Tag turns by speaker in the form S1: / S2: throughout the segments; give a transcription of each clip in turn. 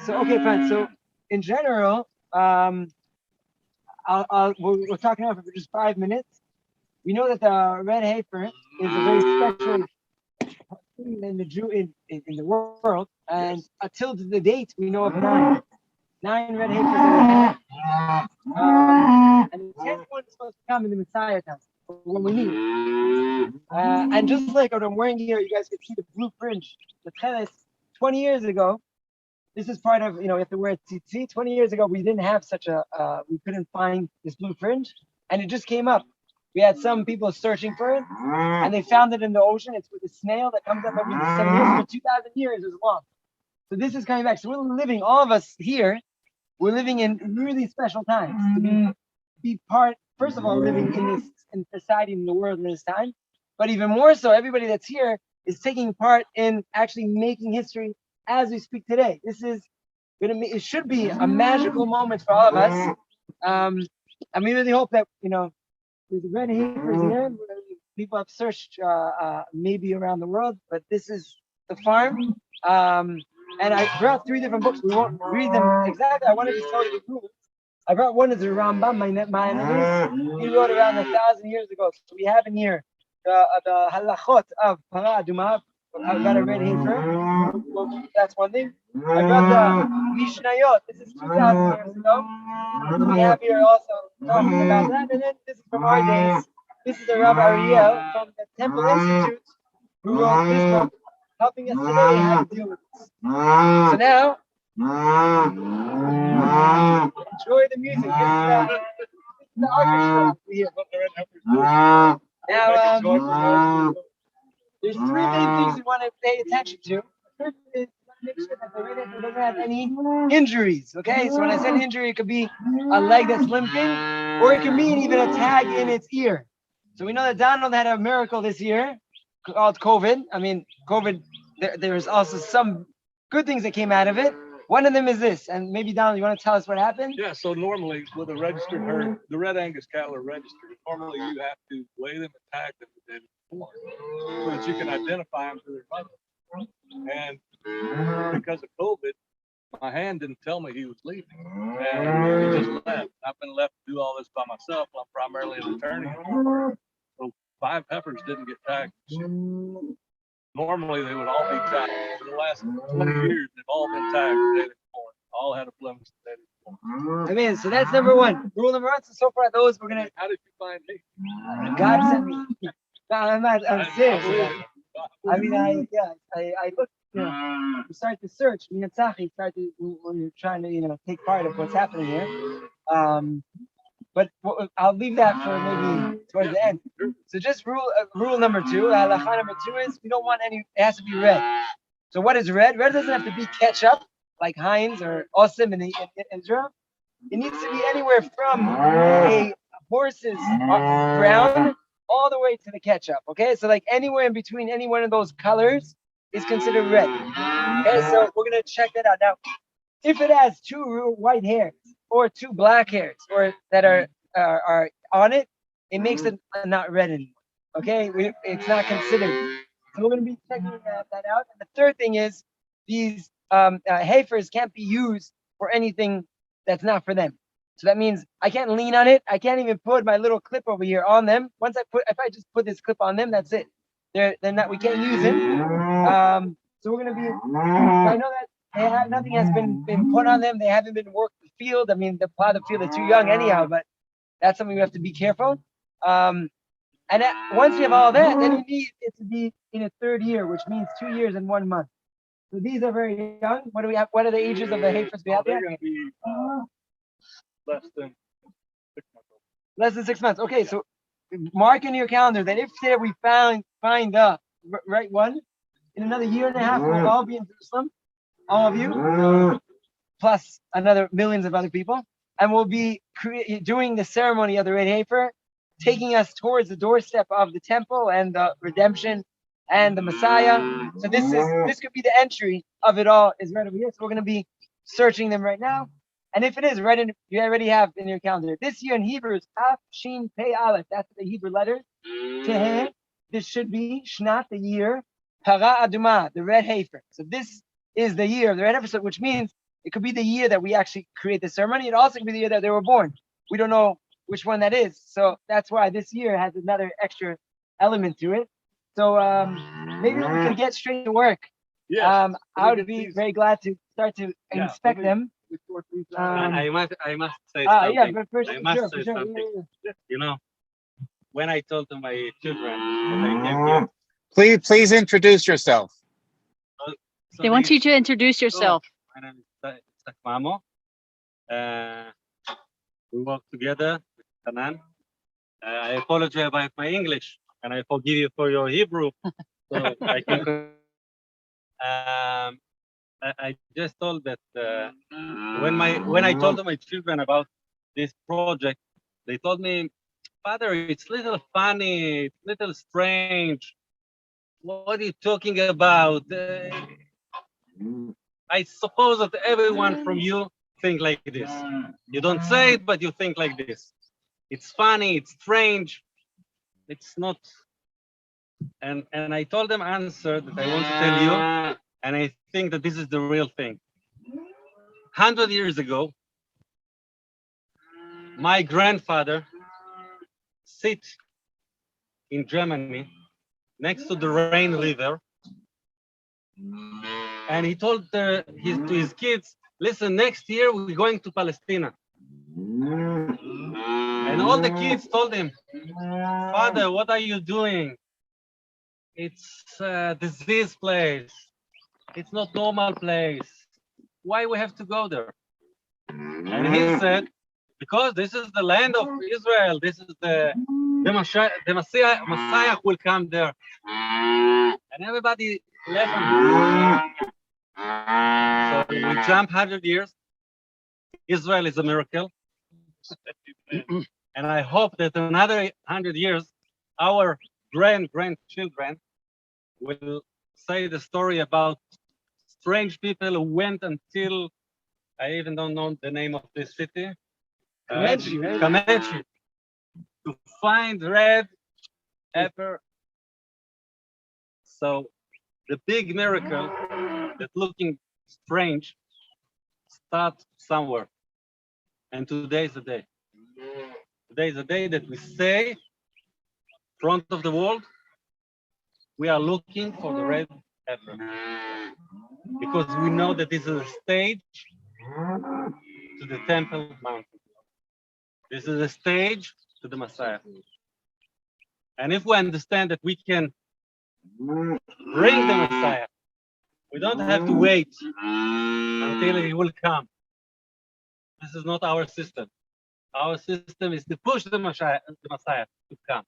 S1: So okay, fine. So in general, we're talking about it for just 5 minutes. We know that the red heifer is a very special thing in the in the world, and until the date we know of nine red heifers that we have, and the 10th one is supposed to come in the Messiah time when we need it. And just like what I'm wearing here, you guys can see the blue fringe. The tennis 20 years ago. This is part of, you know, you have to wear tzitzi. 20 years ago, we didn't have such a, we couldn't find this blue fringe, and it just came up. We had some people searching for it, and they found it in the ocean. It's with a snail that comes up every 7 years. For 2,000 years is long. So this is coming back. So we're living, all of us here, we're living in really special times to be part, first of all, living in this in society, in the world in this time, but even more so, everybody that's here is taking part in actually making history as we speak today. This is gonna be, it should be a magical moment for all of us. And we really hope that, you know, there's red heifers here. People have searched maybe around the world, but this is the farm. And I brought 3 different books. We won't read them exactly. I wanted to tell you the rules. I brought one is the Rambam, my enemies. He wrote around 1,000 years ago. So we have in here the halachot of Para Aduma. I got a red heifer. That's one thing. I got the Mishnayot. This is 2,000 years ago. We have here also talking about that. And then this is from our days. This is the Rabbi Ariel from the Temple Institute who wrote this book, helping us today how to deal with this. So now, enjoy the music. This is the orchestra here. Now, there's 3 main things we want to pay attention to. First is make sure that the red heifer doesn't have any injuries. Okay, so when I said injury, it could be a leg that's limping, or it could mean even a tag in its ear. So we know that Donald had a miracle this year called COVID. I mean, COVID, there's also some good things that came out of it. One of them is this, and maybe Donald, you want to tell us what happened?
S2: Yeah, so normally with a registered herd, the red Angus cattle are registered. Normally you have to weigh them and tag them the day before so that you can identify them to their mother. And because of COVID, my hand didn't tell me he was leaving, and he just left. I've been left to do all this by myself. I'm primarily an attorney, so 5 heifers didn't get tagged. Normally they would all be tagged. For the last 20 years, they've all been tagged the day before. All had a blemish the day before.
S1: I mean, so that's number 1. Rule number 1. So far, those we're gonna.
S2: How did you find me?
S1: God sent me. No, I'm not. I'm serious. I mean, I looked. You know, we started to search. Me and Tzachi started when you're trying to, you know, take part of what's happening here. But I'll leave that for maybe towards the end. So just rule number 2, halacha number 2 is we don't want any. It has to be red. So what is red? Red doesn't have to be ketchup like Heinz or Osim in Israel. It needs to be anywhere from a horse's brown all the way to the ketchup. Okay, so like anywhere in between any one of those colors is considered red. Okay, so we're gonna check that out now. If it has 2 white hairs or 2 black hairs or that are on it, it makes it not red anymore. Okay, it's not considered. So we're gonna be checking that out. And the third thing is these heifers can't be used for anything that's not for them. So that means I can't lean on it. I can't even put my little clip over here on them. If I just put this clip on them, that's it. They're not. We can't use it. So we're gonna be. I know that nothing has been put on them. They haven't been worked the field. I mean, the plow the field is too young anyhow. But that's something we have to be careful. And once you have all that, then you need it to be in a 3rd year, which means 2 years and 1 month. So these are very young. What do we have? What are the ages of the heifers we have
S2: They're
S1: here?
S2: going to be less than 6 months old.
S1: Less than 6 months. Okay, so mark in your calendar that if today we find the right one, in another year and a half, we'll all be in Jerusalem, all of you, plus another millions of other people, and we'll be doing the ceremony of the red heifer, taking us towards the doorstep of the temple and the redemption and the Messiah. So this could be the entry of it all is right over here. So we're going to be searching them right now. And if it is right in, you already have in your calendar. This year in Hebrew is Taf Shin Pei Aleph. That's the Hebrew letters. Teheh. This should be Shnat, the year. Para Aduma, the red heifer. So this is the year of the red heifer, which means It could be the year that we actually create the ceremony. It also could be the year that they were born. We don't know which one that is. So that's why this year has another extra element to it. So maybe we can get straight to work.
S2: Yes.
S1: I would be very glad to start to inspect them.
S3: I must say something.
S1: Yeah, but for
S3: I must
S1: sure,
S3: say
S1: for sure.
S3: something. You know, when I told to my children that I came here,
S4: Please introduce yourself.
S3: so
S5: They want you to introduce yourself.
S3: My name is Sakmamo. We work together with Tanan. I apologize about my English, and I forgive you for your Hebrew. So I can. I just told that when I told my children about this project, they told me, "Father, it's little funny, it's little strange. What are you talking about?" I suppose that everyone from you think like this. You don't say it, but you think like this. It's funny, it's strange, it's not. And I told them answer that I want to tell you, and I think that this is the real thing. 100 years ago, my grandfather sit in Germany next to the Rhine River, and he told to his kids, listen, next year we're going to Palestine. And all the kids told him, Father, what are you doing? It's a disease place. It's not normal place. Why we have to go there? And he said, because this is the land of Israel. This is the Messiah will come there. And everybody left him. So we jump 100 years. Israel is a miracle. And I hope that another 100 years, our grandchildren will say the story about strange people who went until, I even don't know the name of this city. Comanche, to find red heifer. So the big miracle that looking strange starts somewhere. And today is the day. Today is the day that we say, in front of the world, we are looking for the red heifer. Because we know that this is a stage to the Temple Mountain. This is a stage to the Messiah. And if we understand that we can bring the Messiah, we don't have to wait until he will come. This is not our system. Our system is to push the Messiah to come.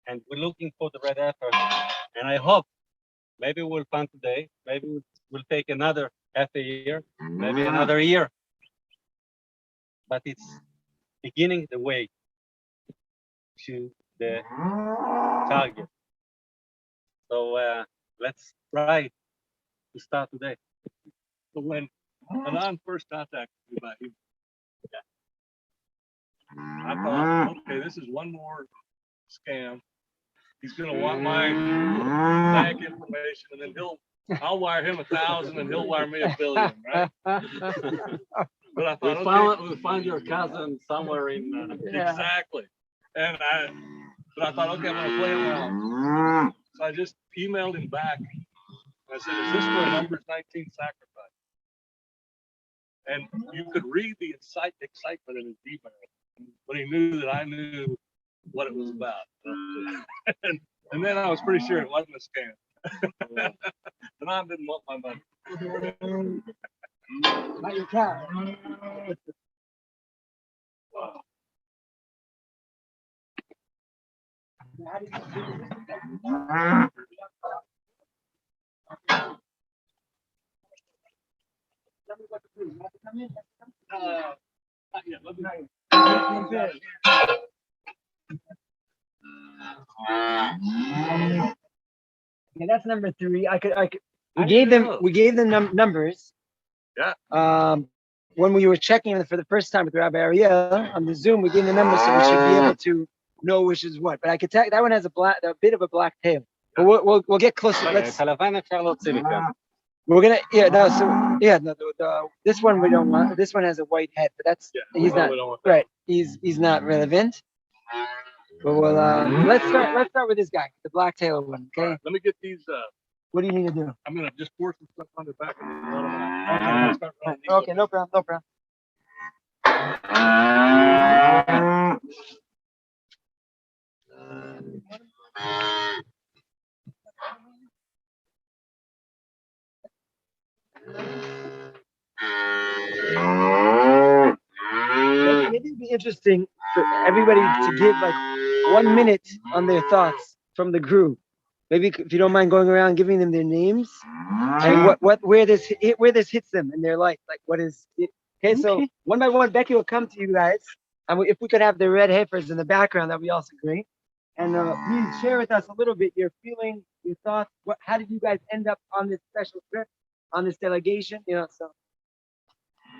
S3: And we're looking for the red heifer. And I hope maybe we'll find today, maybe we'll take another half a year, maybe another year. But it's beginning the way to the target. So let's try to start today.
S2: So when Anon first contacted me about you, I thought, okay, this is one more scam. He's gonna want my bank information, and then I'll wire him 1,000, and he'll wire me $1 billion, right? But I thought,
S3: We found your cousin somewhere in.
S2: Exactly. But I thought, okay, I'm gonna play around. So I just emailed him back. I said, is this for a numbers 19 sacrifice? And you could read the excitement in his email when he knew that I knew what it was about. and then I was pretty sure it wasn't a scam. And I didn't want my money.
S1: Not your cat.
S2: Yeah, let me
S1: Okay, that's number 3. We gave them numbers.
S2: Yeah.
S1: When we were checking them for the first time with Rabbi Ariel on the Zoom, we gave the numbers so we should be able to know which is what. But I could tell that one has a bit of a black tail. But we'll get closer. We're gonna, yeah, no, so, yeah, no, this one we don't want, this one has a white head, but that's,
S2: Yeah,
S1: he's not,
S2: we don't want that.
S1: right, he's not relevant. But we'll, let's start with this guy, the black tail one,
S2: All
S1: okay?
S2: right, let me get these.
S1: What do you need to do?
S2: I'm gonna just pour some stuff on the back and let them out. Start running these
S1: Okay,
S2: up.
S1: no problem, no problem. Maybe it'd be interesting for everybody to give like 1 minute on their thoughts from the group. Maybe if you don't mind going around giving them their names and where this hits them in their life, like what is it? Okay, so
S5: Okay.
S1: one by one, Becky will come to you guys, and if we could have the red heifers in the background, that'd be also great. And please share with us a little bit your feelings, your thoughts. How did you guys end up on this special trip, on this delegation? You know, so.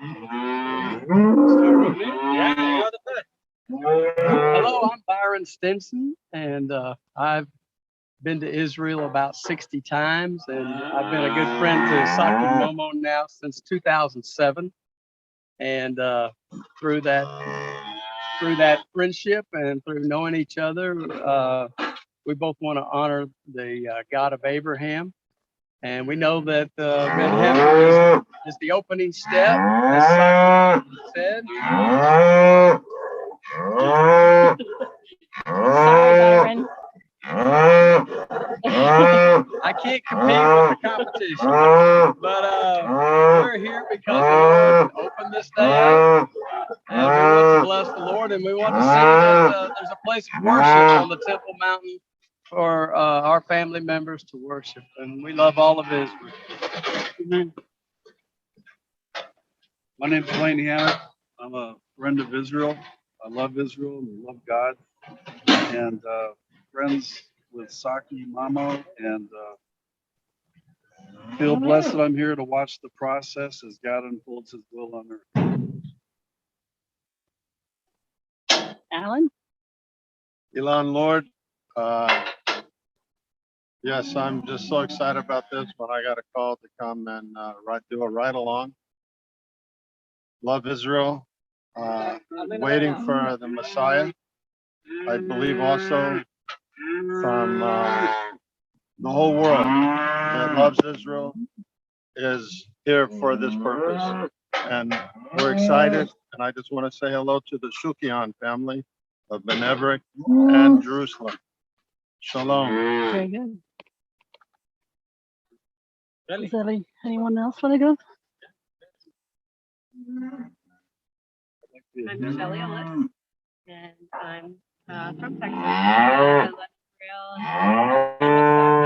S2: Start with me.
S3: Yeah, you're the first.
S6: Hello, I'm Byron Stinson, and I've been to Israel about 60 times, and I've been a good friend to Saki Momo now since 2007. And through that friendship and through knowing each other, we both want to honor the God of Abraham. And we know that Red Heifer is the opening step, as Saki said.
S5: Sorry, Byron.
S6: I can't compete with the competition, but we're here because the Lord opened this day up, and we want to bless the Lord, and we want to see that there's a place of worship on the Temple Mountain for our family members to worship, and we love all of Israel.
S5: Amen.
S2: My name's Wayne Hanna. I'm a friend of Israel. I love Israel and love God. And friends with Saki Mamo, and feel blessed that I'm here to watch the process as God unfolds his will on earth.
S5: Alan?
S7: Elon Lord, yes, I'm just so excited about this when I got a call to come and do a ride along. Love Israel, waiting for the Messiah. I believe also from the whole world that loves Israel is here for this purpose. And we're excited. And I just want to say hello to the Shukian family of Benevrik and Jerusalem. Shalom.
S5: Very good. Does anyone else want to go?
S8: I'm Shelly Ellis, and I'm from Texas. I love Israel and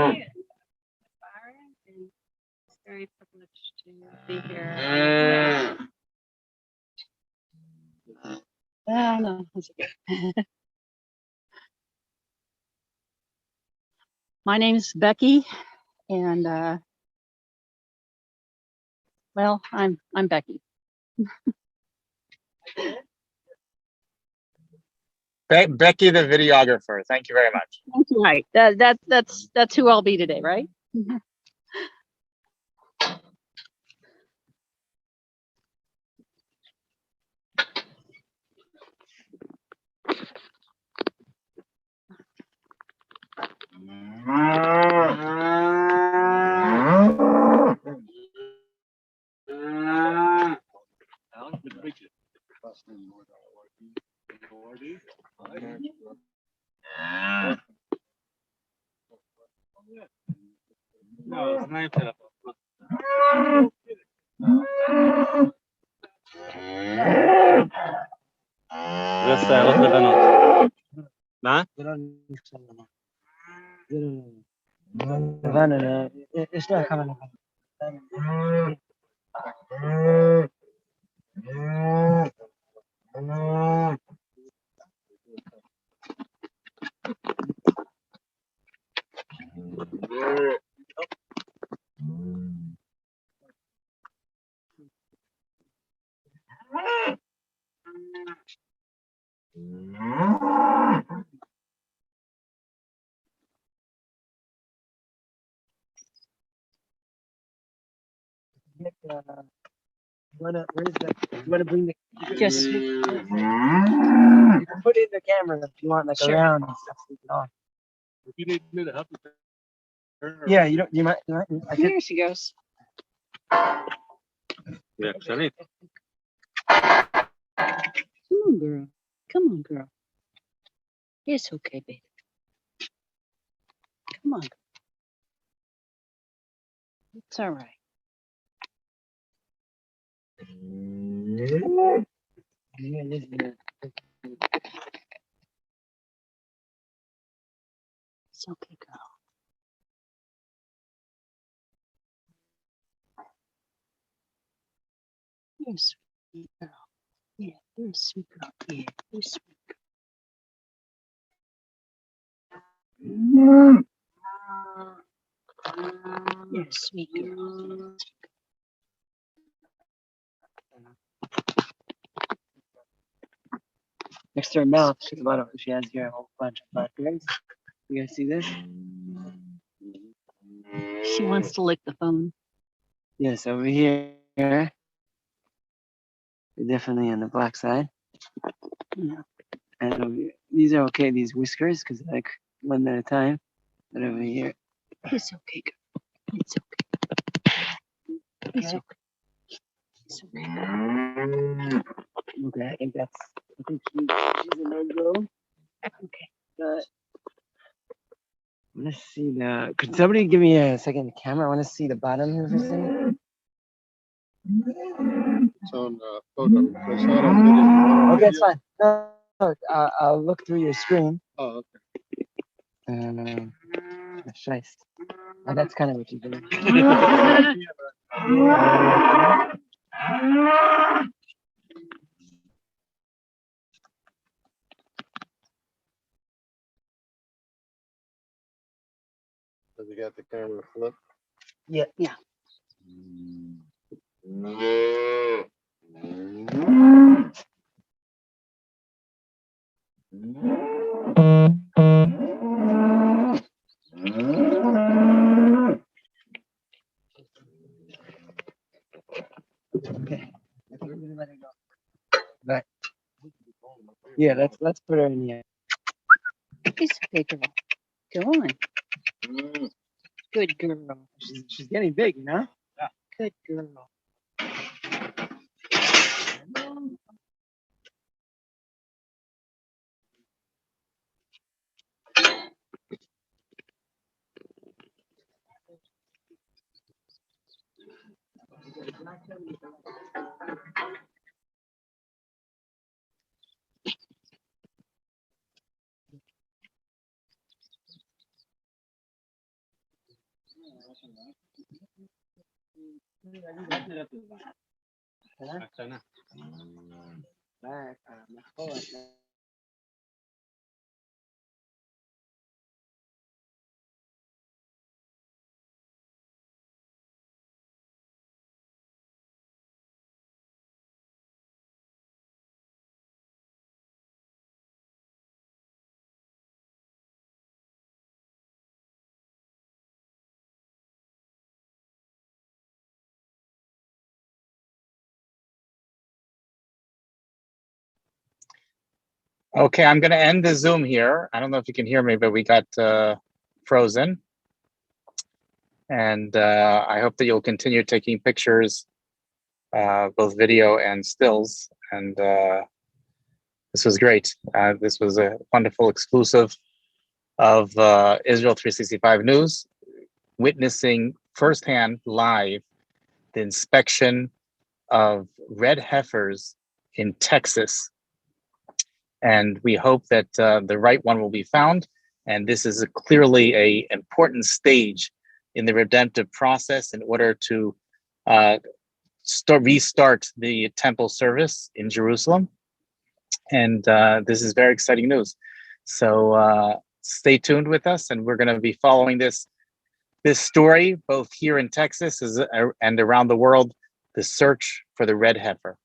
S8: Saki and Byron, and it's very privileged to be here.
S5: No, that's okay. My name's Becky, and well, I'm Becky.
S4: Becky, the videographer. Thank you very much.
S5: Right. That's who I'll be today, right?
S3: No, it's not telephone. بس علاقة البنات. نعم؟
S1: ايش لها كمان؟ get you wanna bring the
S5: Just-
S1: you can put it in the camera if you want, like
S5: Sure.
S1: around and stuff. So you can on.
S2: If you need me to help you turn her
S1: Yeah, you might I could,
S5: Here she goes.
S3: Yeah, Shalit.
S5: Come on, girl. Come on, girl. It's okay, baby. Come on. It's all right.
S1: yeah, this is it.
S5: It's okay, girl. You're a sweet girl. Yeah, you're a sweet girl. Yeah, you're a sweet girl. You're a sweet girl.
S1: Next to her mouth, she has here a whole bunch of blackberries. You guys see this?
S5: She wants to lick the phone.
S1: Yes, over here. You're definitely on the black side.
S5: Yeah.
S1: And over here, these are okay, these whiskers, because like one at a time. But over here,
S5: It's okay, girl. It's okay. It's okay. It's okay.
S1: okay, I think she's a no-go.
S5: Okay.
S1: But let's see the. Could somebody give me a second camera? I want to see the bottom here for a second.
S7: It's on photo. It's not on video. You want on
S1: Okay, it's
S7: video?
S1: fine. No, no, I'll look through your screen.
S7: Oh, okay.
S1: And scheisse. Oh, that's kind of what you're doing.
S7: Have you got the camera flipped?
S1: Yeah.
S5: Yeah.
S1: Okay. We're gonna let it go. But yeah, let's put her in here.
S5: It's okay, girl. Go on. Good girl.
S1: She's getting big, you know?
S5: Good girl.
S4: Okay, I'm going to end the Zoom here. I don't know if you can hear me, but we got frozen. And I hope that you'll continue taking pictures, both video and stills. And this was great. This was a wonderful exclusive of Israel 365 News, witnessing firsthand live the inspection of red heifers in Texas. And we hope that the right one will be found. And this is clearly an important stage in the redemptive process in order to restart the temple service in Jerusalem. And this is very exciting news. So stay tuned with us, and we're going to be following this story both here in Texas and around the world, the search for the red heifer.